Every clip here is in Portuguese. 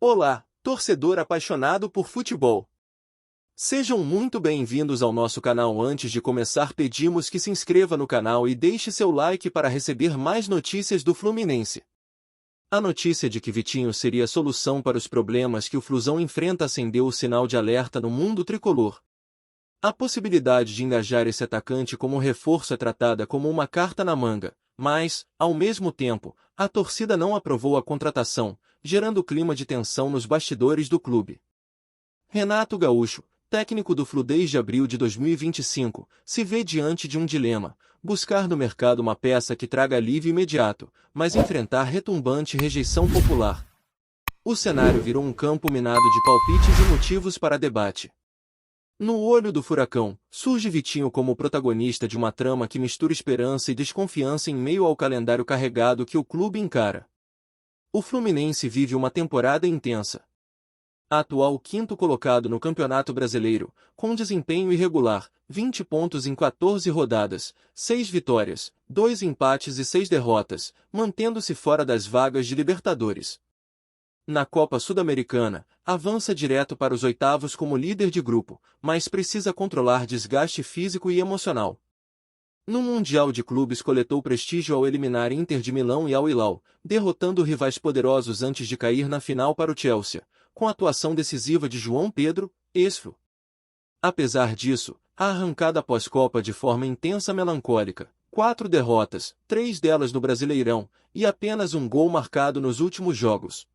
Olá, torcedor apaixonado por futebol. Sejam muito bem-vindos ao nosso canal. Antes de começar, pedimos que se inscreva no canal e deixe seu like para receber mais notícias do Fluminense. A notícia de que Vitinho seria a solução para os problemas que o Flusão enfrenta acendeu o sinal de alerta no mundo tricolor. A possibilidade de engajar esse atacante como reforço é tratada como uma carta na manga, mas, ao mesmo tempo, a torcida não aprovou a contratação, gerando clima de tensão nos bastidores do clube. Renato Gaúcho, técnico do Flu desde abril de 2025, se vê diante de um dilema: buscar no mercado uma peça que traga alívio imediato, mas enfrentar retumbante rejeição popular. O cenário virou um campo minado de palpites e motivos para debate. No olho do furacão, surge Vitinho como protagonista de uma trama que mistura esperança e desconfiança em meio ao calendário carregado que o clube encara. O Fluminense vive uma temporada intensa. Atual quinto colocado no Campeonato Brasileiro, com desempenho irregular, 20 pontos em 14 rodadas, 6 vitórias, 2 empates e 6 derrotas, mantendo-se fora das vagas de Libertadores. Na Copa Sul-Americana, avança direto para os oitavos como líder de grupo, mas precisa controlar desgaste físico e emocional. No Mundial de Clubes coletou prestígio ao eliminar Inter de Milão e Al Hilal, derrotando rivais poderosos antes de cair na final para o Chelsea, com a atuação decisiva de João Pedro, ex-Flu. Apesar disso, a arrancada pós-Copa de forma intensa melancólica, 4 derrotas, 3 delas no Brasileirão, e apenas um gol marcado nos últimos jogos.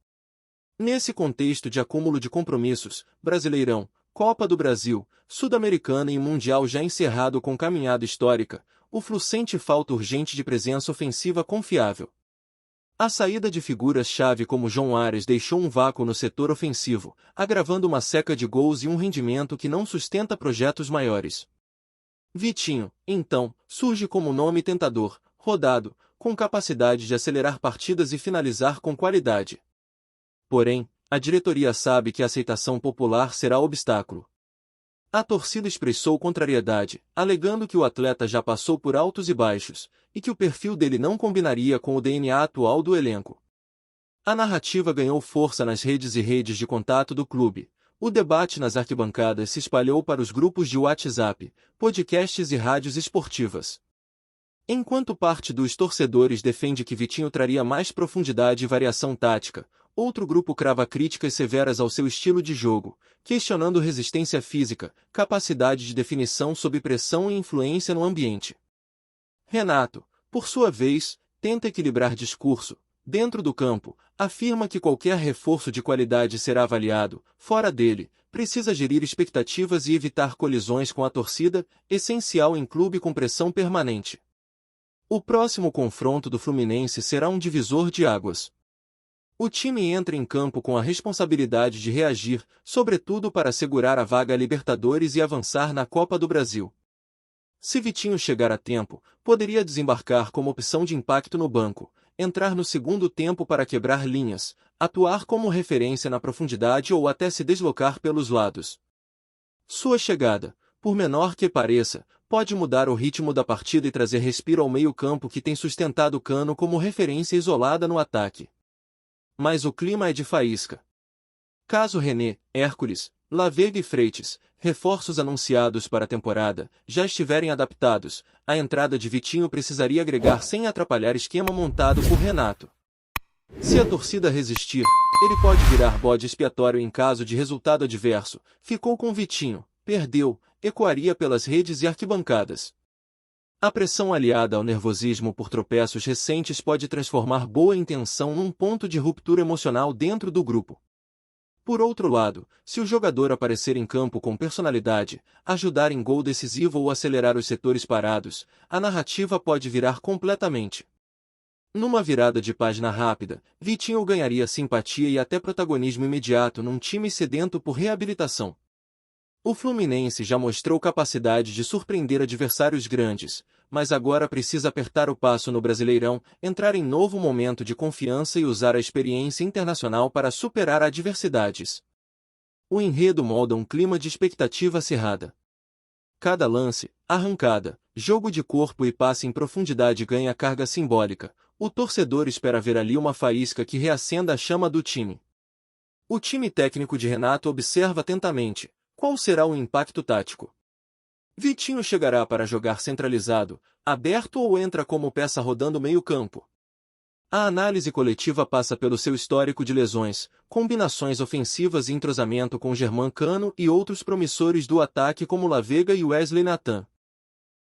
Nesse contexto de acúmulo de compromissos, Brasileirão, Copa do Brasil, Sul-Americana e Mundial já encerrado com caminhada histórica, o Flu sente falta urgente de presença ofensiva confiável. A saída de figuras-chave como João Ares deixou um vácuo no setor ofensivo, agravando uma seca de gols e um rendimento que não sustenta projetos maiores. Vitinho, então, surge como nome tentador, rodado, com capacidade de acelerar partidas e finalizar com qualidade. Porém, a diretoria sabe que a aceitação popular será obstáculo. A torcida expressou contrariedade, alegando que o atleta já passou por altos e baixos, e que o perfil dele não combinaria com o DNA atual do elenco. A narrativa ganhou força nas redes e redes de contato do clube. O debate nas arquibancadas se espalhou para os grupos de WhatsApp, podcasts e rádios esportivas. Enquanto parte dos torcedores defende que Vitinho traria mais profundidade e variação tática, outro grupo crava críticas severas ao seu estilo de jogo, questionando resistência física, capacidade de definição sob pressão e influência no ambiente. Renato, por sua vez, tenta equilibrar discurso. Dentro do campo, afirma que qualquer reforço de qualidade será avaliado, fora dele, precisa gerir expectativas e evitar colisões com a torcida, essencial em clube com pressão permanente. O próximo confronto do Fluminense será um divisor de águas. O time entra em campo com a responsabilidade de reagir, sobretudo para assegurar a vaga à Libertadores e avançar na Copa do Brasil. Se Vitinho chegar a tempo, poderia desembarcar como opção de impacto no banco, entrar no segundo tempo para quebrar linhas, atuar como referência na profundidade ou até se deslocar pelos lados. Sua chegada, por menor que pareça, pode mudar o ritmo da partida e trazer respiro ao meio-campo que tem sustentado Cano como referência isolada no ataque. Mas o clima é de faísca. Caso René, Hércules, Lavega e Freitas, reforços anunciados para a temporada, já estiverem adaptados, a entrada de Vitinho precisaria agregar sem atrapalhar esquema montado por Renato. Se a torcida resistir, ele pode virar bode expiatório em caso de resultado adverso. Ficou com Vitinho, perdeu, ecoaria pelas redes e arquibancadas. A pressão aliada ao nervosismo por tropeços recentes pode transformar boa intenção num ponto de ruptura emocional dentro do grupo. Por outro lado, se o jogador aparecer em campo com personalidade, ajudar em gol decisivo ou acelerar os setores parados, a narrativa pode virar completamente. Numa virada de página rápida, Vitinho ganharia simpatia e até protagonismo imediato num time sedento por reabilitação. O Fluminense já mostrou capacidade de surpreender adversários grandes, mas agora precisa apertar o passo no Brasileirão, entrar em novo momento de confiança e usar a experiência internacional para superar adversidades. O enredo molda um clima de expectativa acirrada. Cada lance, arrancada, jogo de corpo e passe em profundidade ganha carga simbólica. O torcedor espera ver ali uma faísca que reacenda a chama do time. O time técnico de Renato observa atentamente qual será o impacto tático. Vitinho chegará para jogar centralizado, aberto ou entra como peça rodando meio-campo? A análise coletiva passa pelo seu histórico de lesões, combinações ofensivas e entrosamento com Germán Cano e outros promissores do ataque como Lavega e Wesley Nathan.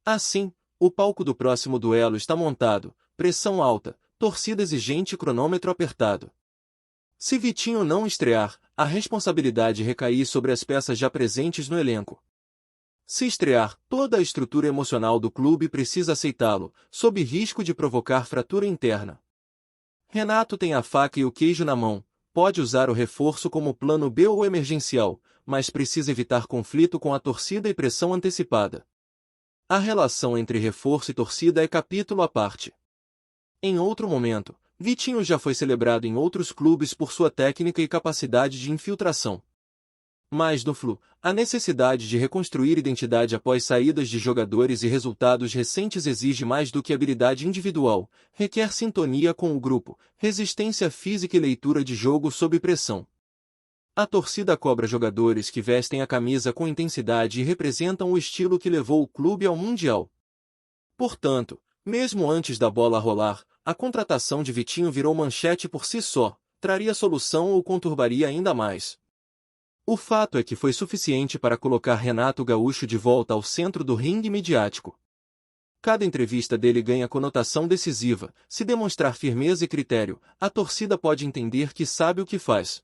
Assim, o palco do próximo duelo está montado, pressão alta, torcida exigente e cronômetro apertado. Se Vitinho não estrear, a responsabilidade recair sobre as peças já presentes no elenco. Se estrear, toda a estrutura emocional do clube precisa aceitá-lo, sob risco de provocar fratura interna. Renato tem a faca e o queijo na mão, pode usar o reforço como plano B ou emergencial, mas precisa evitar conflito com a torcida e pressão antecipada. A relação entre reforço e torcida é capítulo à parte. Em outro momento, Vitinho já foi celebrado em outros clubes por sua técnica e capacidade de infiltração. Mas no Flu, a necessidade de reconstruir identidade após saídas de jogadores e resultados recentes exige mais do que habilidade individual, requer sintonia com o grupo, resistência física e leitura de jogo sob pressão. A torcida cobra jogadores que vestem a camisa com intensidade e representam o estilo que levou o clube ao Mundial. Portanto, mesmo antes da bola rolar, a contratação de Vitinho virou manchete por si só, traria solução ou conturbaria ainda mais. O fato é que foi suficiente para colocar Renato Gaúcho de volta ao centro do ringue midiático. Cada entrevista dele ganha conotação decisiva, se demonstrar firmeza e critério, a torcida pode entender que sabe o que faz.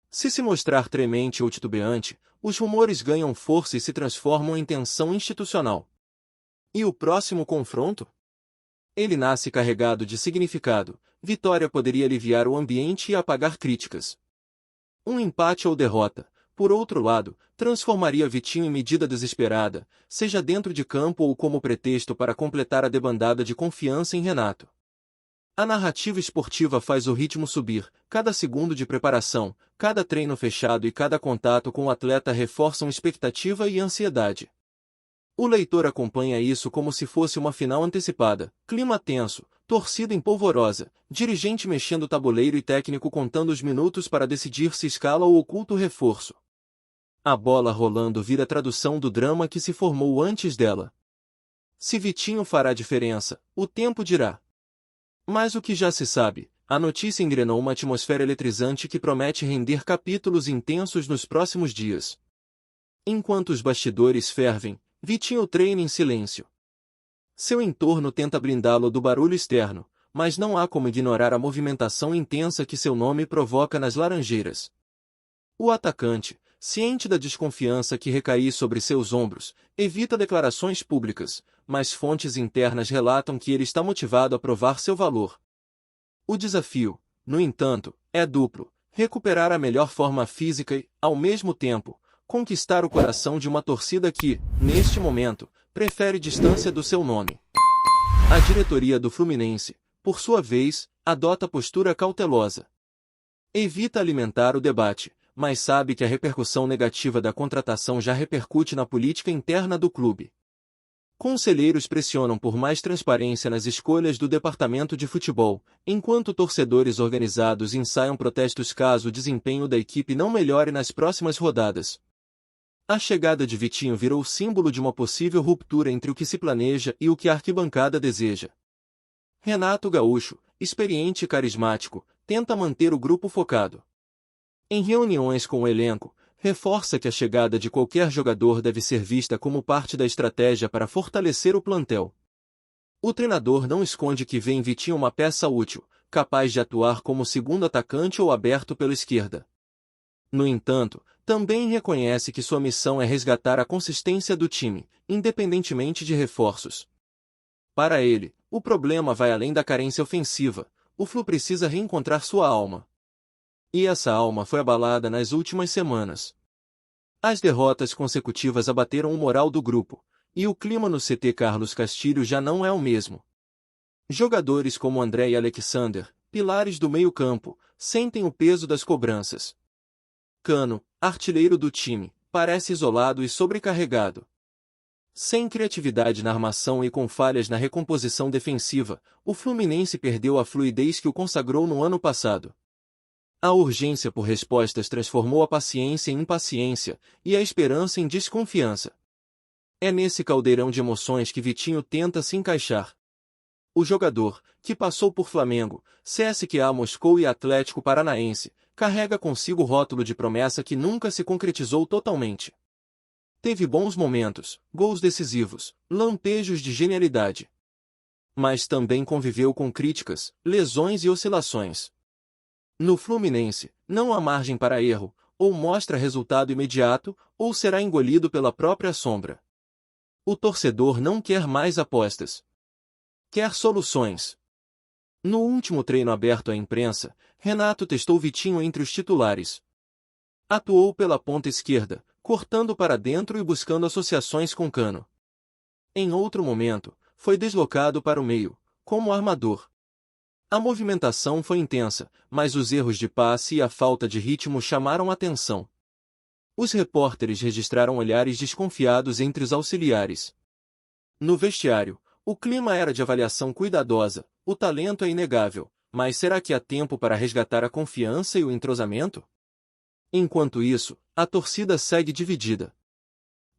Se mostrar tremente ou titubeante, os rumores ganham força e se transformam em tensão institucional. E o próximo confronto? Ele nasce carregado de significado, vitória poderia aliviar o ambiente e apagar críticas. Um empate ou derrota, por outro lado, transformaria Vitinho em medida desesperada, seja dentro de campo ou como pretexto para completar a debandada de confiança em Renato. A narrativa esportiva faz o ritmo subir, cada segundo de preparação, cada treino fechado e cada contato com o atleta reforçam expectativa e ansiedade. O leitor acompanha isso como se fosse uma final antecipada, clima tenso, torcida empolvorosa, dirigente mexendo o tabuleiro e técnico contando os minutos para decidir se escala ou oculta o reforço. A bola rolando vira tradução do drama que se formou antes dela. Se Vitinho fará diferença, o tempo dirá. Mas o que já se sabe, a notícia engrenou uma atmosfera eletrizante que promete render capítulos intensos nos próximos dias. Enquanto os bastidores fervem, Vitinho treina em silêncio. Seu entorno tenta blindá-lo do barulho externo, mas não há como ignorar a movimentação intensa que seu nome provoca nas Laranjeiras. O atacante, ciente da desconfiança que recaía sobre seus ombros, evita declarações públicas, mas fontes internas relatam que ele está motivado a provar seu valor. O desafio, no entanto, é duplo: recuperar a melhor forma física e, ao mesmo tempo, conquistar o coração de uma torcida que, neste momento, prefere distância do seu nome. A diretoria do Fluminense, por sua vez, adota postura cautelosa. Evita alimentar o debate, mas sabe que a repercussão negativa da contratação já repercute na política interna do clube. Conselheiros pressionam por mais transparência nas escolhas do departamento de futebol, enquanto torcedores organizados ensaiam protestos caso o desempenho da equipe não melhore nas próximas rodadas. A chegada de Vitinho virou símbolo de uma possível ruptura entre o que se planeja e o que a arquibancada deseja. Renato Gaúcho, experiente e carismático, tenta manter o grupo focado. Em reuniões com o elenco, reforça que a chegada de qualquer jogador deve ser vista como parte da estratégia para fortalecer o plantel. O treinador não esconde que vê em Vitinho uma peça útil, capaz de atuar como segundo atacante ou aberto pela esquerda. No entanto, também reconhece que sua missão é resgatar a consistência do time, independentemente de reforços. Para ele, o problema vai além da carência ofensiva, o Flu precisa reencontrar sua alma. E essa alma foi abalada nas últimas semanas. As derrotas consecutivas abateram o moral do grupo, e o clima no CT Carlos Castilho já não é o mesmo. Jogadores como André e Alexander, pilares do meio-campo, sentem o peso das cobranças. Cano, artilheiro do time, parece isolado e sobrecarregado. Sem criatividade na armação e com falhas na recomposição defensiva, o Fluminense perdeu a fluidez que o consagrou no ano passado. A urgência por respostas transformou a paciência em impaciência e a esperança em desconfiança. É nesse caldeirão de emoções que Vitinho tenta se encaixar. O jogador, que passou por Flamengo, CSKA Moscou e Atlético Paranaense, carrega consigo o rótulo de promessa que nunca se concretizou totalmente. Teve bons momentos, gols decisivos, lampejos de genialidade. Mas também conviveu com críticas, lesões e oscilações. No Fluminense, não há margem para erro, ou mostra resultado imediato, ou será engolido pela própria sombra. O torcedor não quer mais apostas. Quer soluções. No último treino aberto à imprensa, Renato testou Vitinho entre os titulares. Atuou pela ponta esquerda, cortando para dentro e buscando associações com Cano. Em outro momento, foi deslocado para o meio, como armador. A movimentação foi intensa, mas os erros de passe e a falta de ritmo chamaram atenção. Os repórteres registraram olhares desconfiados entre os auxiliares. No vestiário, o clima era de avaliação cuidadosa, o talento é inegável, mas será que há tempo para resgatar a confiança e o entrosamento? Enquanto isso, a torcida segue dividida.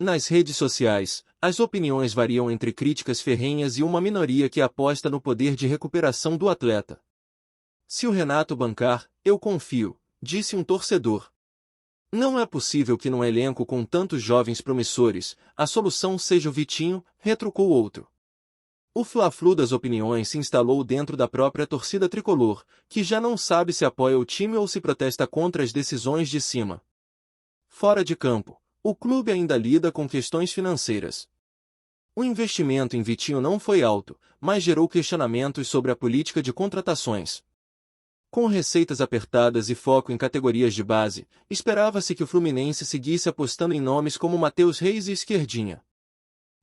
Nas redes sociais, as opiniões variam entre críticas ferrenhas e uma minoria que aposta no poder de recuperação do atleta. Se o Renato bancar, eu confio, disse um torcedor. Não é possível que num elenco com tantos jovens promissores, a solução seja o Vitinho, retrucou outro. O fla-flu das opiniões se instalou dentro da própria torcida tricolor, que já não sabe se apoia o time ou se protesta contra as decisões de cima. Fora de campo, o clube ainda lida com questões financeiras. O investimento em Vitinho não foi alto, mas gerou questionamentos sobre a política de contratações. Com receitas apertadas e foco em categorias de base, esperava-se que o Fluminense seguisse apostando em nomes como Matheus Reis e Esquerdinha.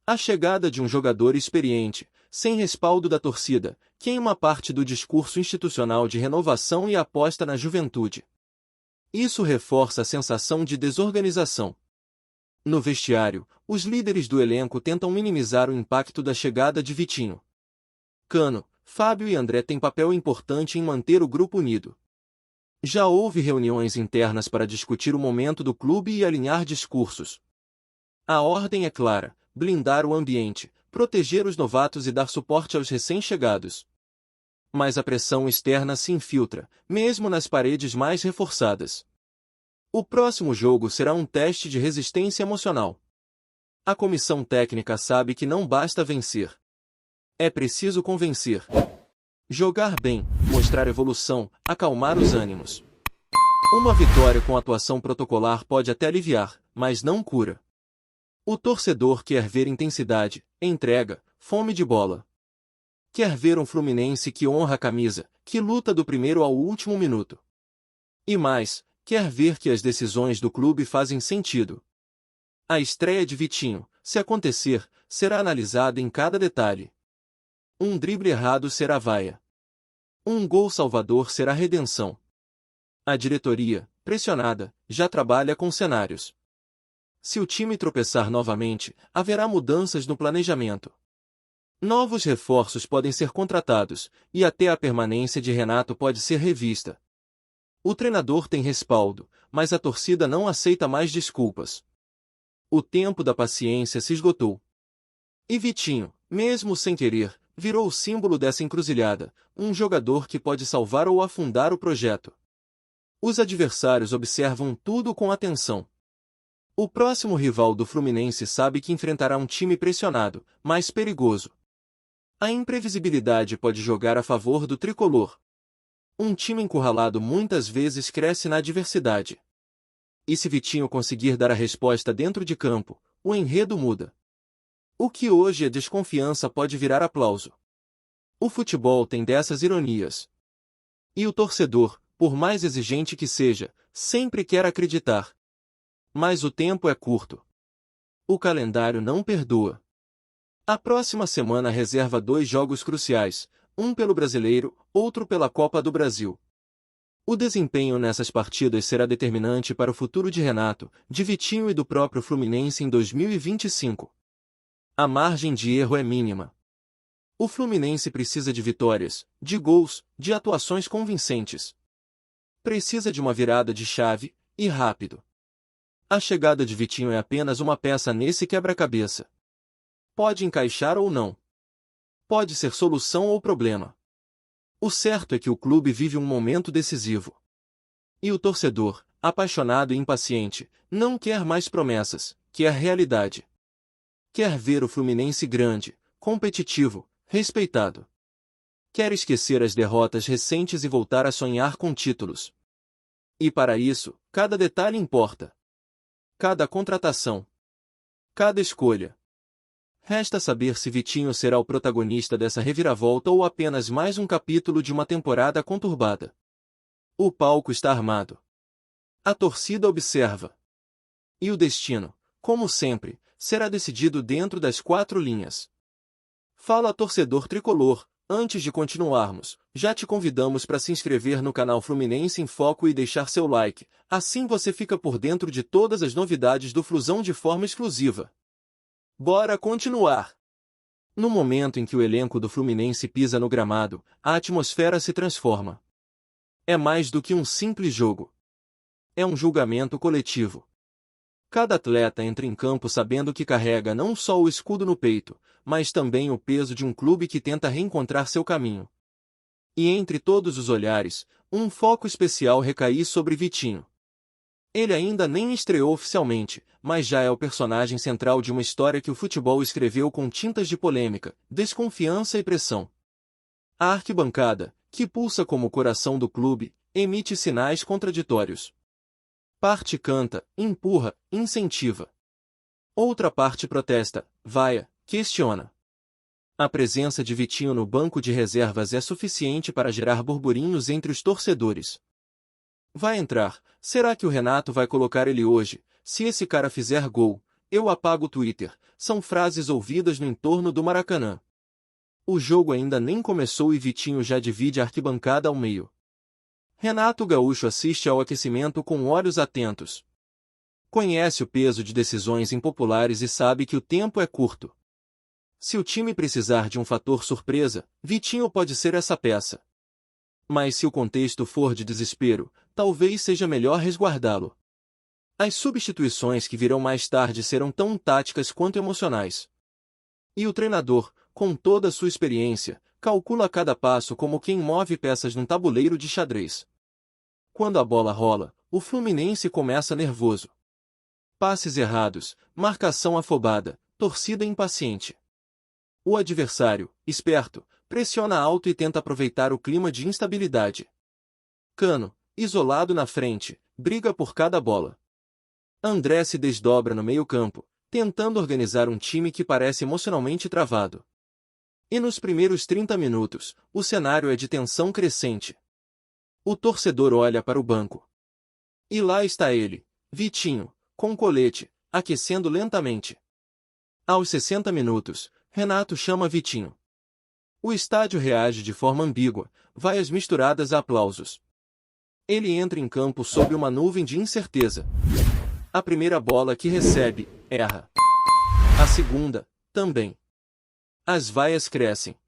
A chegada de um jogador experiente, sem respaldo da torcida, queima parte do discurso institucional de renovação e aposta na juventude. Isso reforça a sensação de desorganização. No vestiário, os líderes do elenco tentam minimizar o impacto da chegada de Vitinho. Cano, Fábio e André têm papel importante em manter o grupo unido. Já houve reuniões internas para discutir o momento do clube e alinhar discursos. A ordem é clara: blindar o ambiente, proteger os novatos e dar suporte aos recém-chegados. Mas a pressão externa se infiltra, mesmo nas paredes mais reforçadas. O próximo jogo será um teste de resistência emocional. A comissão técnica sabe que não basta vencer. É preciso convencer. Jogar bem, mostrar evolução, acalmar os ânimos. Uma vitória com atuação protocolar pode até aliviar, mas não cura. O torcedor quer ver intensidade, entrega, fome de bola. Quer ver um Fluminense que honra a camisa, que luta do primeiro ao último minuto. E mais, quer ver que as decisões do clube fazem sentido. A estreia de Vitinho, se acontecer, será analisada em cada detalhe. Um drible errado será vaia. Um gol salvador será redenção. A diretoria, pressionada, já trabalha com cenários. Se o time tropeçar novamente, haverá mudanças no planejamento. Novos reforços podem ser contratados, e até a permanência de Renato pode ser revista. O treinador tem respaldo, mas a torcida não aceita mais desculpas. O tempo da paciência se esgotou. E Vitinho, mesmo sem querer, virou o símbolo dessa encruzilhada, um jogador que pode salvar ou afundar o projeto. Os adversários observam tudo com atenção. O próximo rival do Fluminense sabe que enfrentará um time pressionado, mais perigoso. A imprevisibilidade pode jogar a favor do tricolor. Um time encurralado muitas vezes cresce na adversidade. E se Vitinho conseguir dar a resposta dentro de campo, o enredo muda. O que hoje é desconfiança pode virar aplauso. O futebol tem dessas ironias. E o torcedor, por mais exigente que seja, sempre quer acreditar. Mas o tempo é curto. O calendário não perdoa. A próxima semana reserva 2 jogos cruciais, um pelo Brasileiro, outro pela Copa do Brasil. O desempenho nessas partidas será determinante para o futuro de Renato, de Vitinho e do próprio Fluminense em 2025. A margem de erro é mínima. O Fluminense precisa de vitórias, de gols, de atuações convincentes. Precisa de uma virada de chave, e rápido. A chegada de Vitinho é apenas uma peça nesse quebra-cabeça. Pode encaixar ou não. Pode ser solução ou problema. O certo é que o clube vive um momento decisivo. E o torcedor, apaixonado e impaciente, não quer mais promessas, quer realidade. Quer ver o Fluminense grande, competitivo, respeitado. Quer esquecer as derrotas recentes e voltar a sonhar com títulos. E para isso, cada detalhe importa. Cada contratação. Cada escolha. Resta saber se Vitinho será o protagonista dessa reviravolta ou apenas mais um capítulo de uma temporada conturbada. O palco está armado. A torcida observa. E o destino, como sempre, será decidido dentro das 4 linhas. Fala torcedor tricolor, antes de continuarmos, já te convidamos para se inscrever no canal Fluminense em Foco e deixar seu like, assim você fica por dentro de todas as novidades do Flusão de forma exclusiva. Bora continuar! No momento em que o elenco do Fluminense pisa no gramado, a atmosfera se transforma. É mais do que um simples jogo. É um julgamento coletivo. Cada atleta entra em campo sabendo que carrega não só o escudo no peito, mas também o peso de um clube que tenta reencontrar seu caminho. E entre todos os olhares, um foco especial recai sobre Vitinho. Ele ainda nem estreou oficialmente, mas já é o personagem central de uma história que o futebol escreveu com tintas de polêmica, desconfiança e pressão. A arquibancada, que pulsa como o coração do clube, emite sinais contraditórios. Parte canta, empurra, incentiva. Outra parte protesta, vaia, questiona. A presença de Vitinho no banco de reservas é suficiente para gerar burburinhos entre os torcedores. Vai entrar, será que o Renato vai colocar ele hoje? Se esse cara fizer gol, eu apago o Twitter, são frases ouvidas no entorno do Maracanã. O jogo ainda nem começou e Vitinho já divide a arquibancada ao meio. Renato Gaúcho assiste ao aquecimento com olhos atentos. Conhece o peso de decisões impopulares e sabe que o tempo é curto. Se o time precisar de um fator surpresa, Vitinho pode ser essa peça. Mas se o contexto for de desespero, talvez seja melhor resguardá-lo. As substituições que virão mais tarde serão tão táticas quanto emocionais. E o treinador, com toda a sua experiência, calcula cada passo como quem move peças num tabuleiro de xadrez. Quando a bola rola, o Fluminense começa nervoso. Passes errados, marcação afobada, torcida impaciente. O adversário, esperto, pressiona alto e tenta aproveitar o clima de instabilidade. Cano, isolado na frente, briga por cada bola. André se desdobra no meio-campo, tentando organizar um time que parece emocionalmente travado. E nos primeiros 30 minutos, o cenário é de tensão crescente. O torcedor olha para o banco. E lá está ele, Vitinho, com colete, aquecendo lentamente. Aos 60 minutos, Renato chama Vitinho. O estádio reage de forma ambígua, vaias misturadas a aplausos. Ele entra em campo sob uma nuvem de incerteza. A primeira bola que recebe, erra. A segunda, também. As vaias crescem.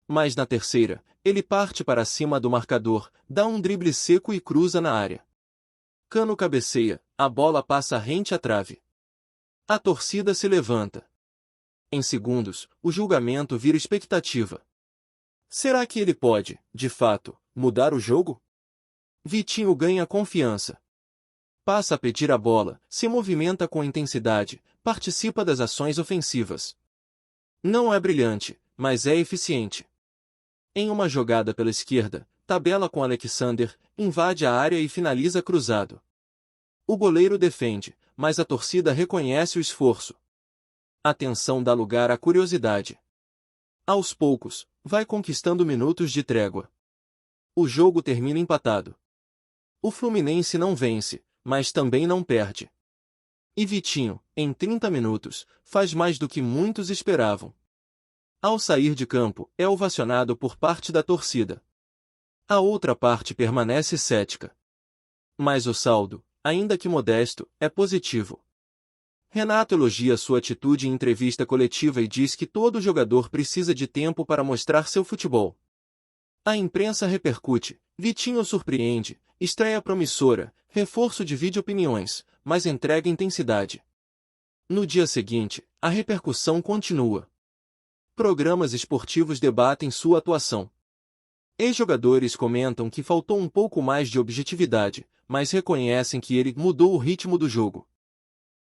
Mas na terceira, ele parte para cima do marcador, dá um drible seco e cruza na área. Cano cabeceia, a bola passa rente à trave. A torcida se levanta. Em segundos, o julgamento vira expectativa. Será que ele pode, de fato, mudar o jogo? Vitinho ganha confiança. Passa a pedir a bola, se movimenta com intensidade, participa das ações ofensivas. Não é brilhante, mas é eficiente. Em uma jogada pela esquerda, tabela com Alexander, invade a área e finaliza cruzado. O goleiro defende, mas a torcida reconhece o esforço. A tensão dá lugar à curiosidade. Aos poucos, vai conquistando minutos de trégua. O jogo termina empatado. O Fluminense não vence, mas também não perde. E Vitinho, em 30 minutos, faz mais do que muitos esperavam. Ao sair de campo, é ovacionado por parte da torcida. A outra parte permanece cética. Mas o saldo, ainda que modesto, é positivo. Renato elogia sua atitude em entrevista coletiva e diz que todo jogador precisa de tempo para mostrar seu futebol. A imprensa repercute, Vitinho surpreende, estreia promissora, reforço divide opiniões, mas entrega intensidade. No dia seguinte, a repercussão continua. Programas esportivos debatem sua atuação. Ex-jogadores comentam que faltou um pouco mais de objetividade, mas reconhecem que ele mudou o ritmo do jogo.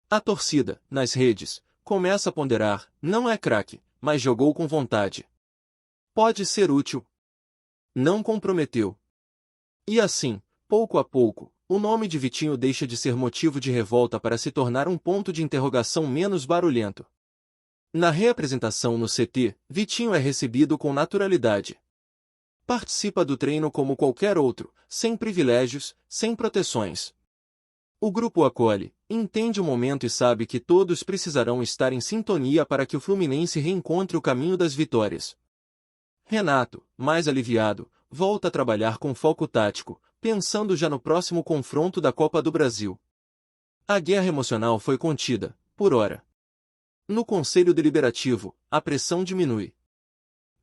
A torcida, nas redes, começa a ponderar, não é craque, mas jogou com vontade. Pode ser útil. Não comprometeu. E assim, pouco a pouco, o nome de Vitinho deixa de ser motivo de revolta para se tornar um ponto de interrogação menos barulhento. Na reapresentação no CT, Vitinho é recebido com naturalidade. Participa do treino como qualquer outro, sem privilégios, sem proteções. O grupo o acolhe, entende o momento e sabe que todos precisarão estar em sintonia para que o Fluminense reencontre o caminho das vitórias. Renato, mais aliviado, volta a trabalhar com foco tático, pensando já no próximo confronto da Copa do Brasil. A guerra emocional foi contida, por hora. No Conselho Deliberativo, a pressão diminui.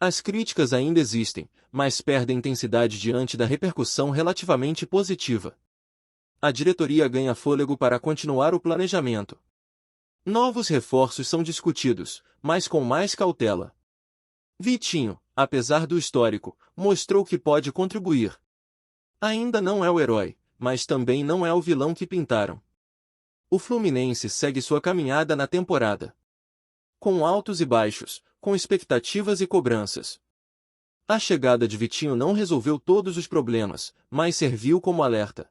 As críticas ainda existem, mas perdem intensidade diante da repercussão relativamente positiva. A diretoria ganha fôlego para continuar o planejamento. Novos reforços são discutidos, mas com mais cautela. Vitinho, apesar do histórico, mostrou que pode contribuir. Ainda não é o herói, mas também não é o vilão que pintaram. O Fluminense segue sua caminhada na temporada. Com altos e baixos, com expectativas e cobranças. A chegada de Vitinho não resolveu todos os problemas, mas serviu como alerta.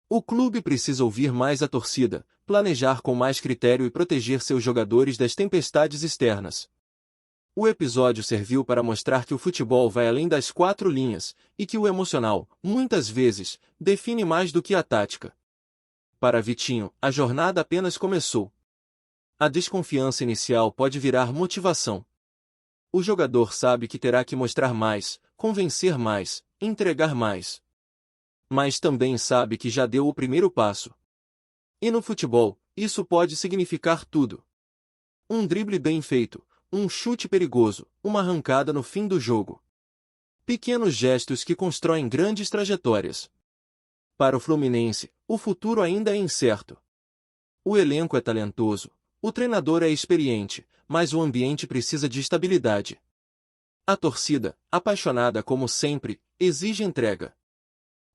O clube precisa ouvir mais a torcida, planejar com mais critério e proteger seus jogadores das tempestades externas. O episódio serviu para mostrar que o futebol vai além das quatro linhas, e que o emocional, muitas vezes, define mais do que a tática. Para Vitinho, a jornada apenas começou. A desconfiança inicial pode virar motivação. O jogador sabe que terá que mostrar mais, convencer mais, entregar mais. Mas também sabe que já deu o primeiro passo. E no futebol, isso pode significar tudo. Um drible bem feito, um chute perigoso, uma arrancada no fim do jogo. Pequenos gestos que constroem grandes trajetórias. Para o Fluminense, o futuro ainda é incerto. O elenco é talentoso, o treinador é experiente, mas o ambiente precisa de estabilidade. A torcida, apaixonada como sempre, exige entrega.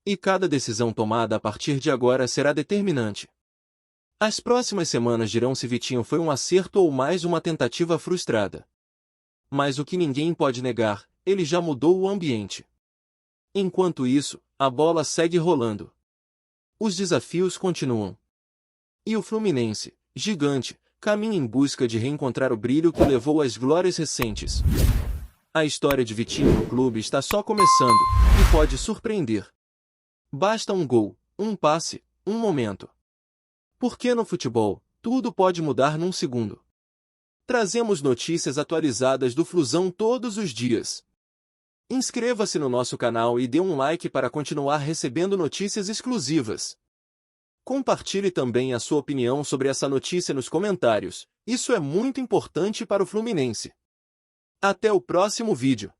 E cada decisão tomada a partir de agora será determinante. As próximas semanas dirão se Vitinho foi um acerto ou mais uma tentativa frustrada. Mas o que ninguém pode negar, ele já mudou o ambiente. Enquanto isso, a bola segue rolando. Os desafios continuam. E o Fluminense, gigante, caminha em busca de reencontrar o brilho que levou às glórias recentes. A história de Vitinho no clube está só começando, e pode surpreender. Basta um gol, um passe, um momento. Porque no futebol, tudo pode mudar num segundo. Trazemos notícias atualizadas do Flusão todos os dias. Inscreva-se no nosso canal e dê um like para continuar recebendo notícias exclusivas. Compartilhe também a sua opinião sobre essa notícia nos comentários, isso é muito importante para o Fluminense. Até o próximo vídeo.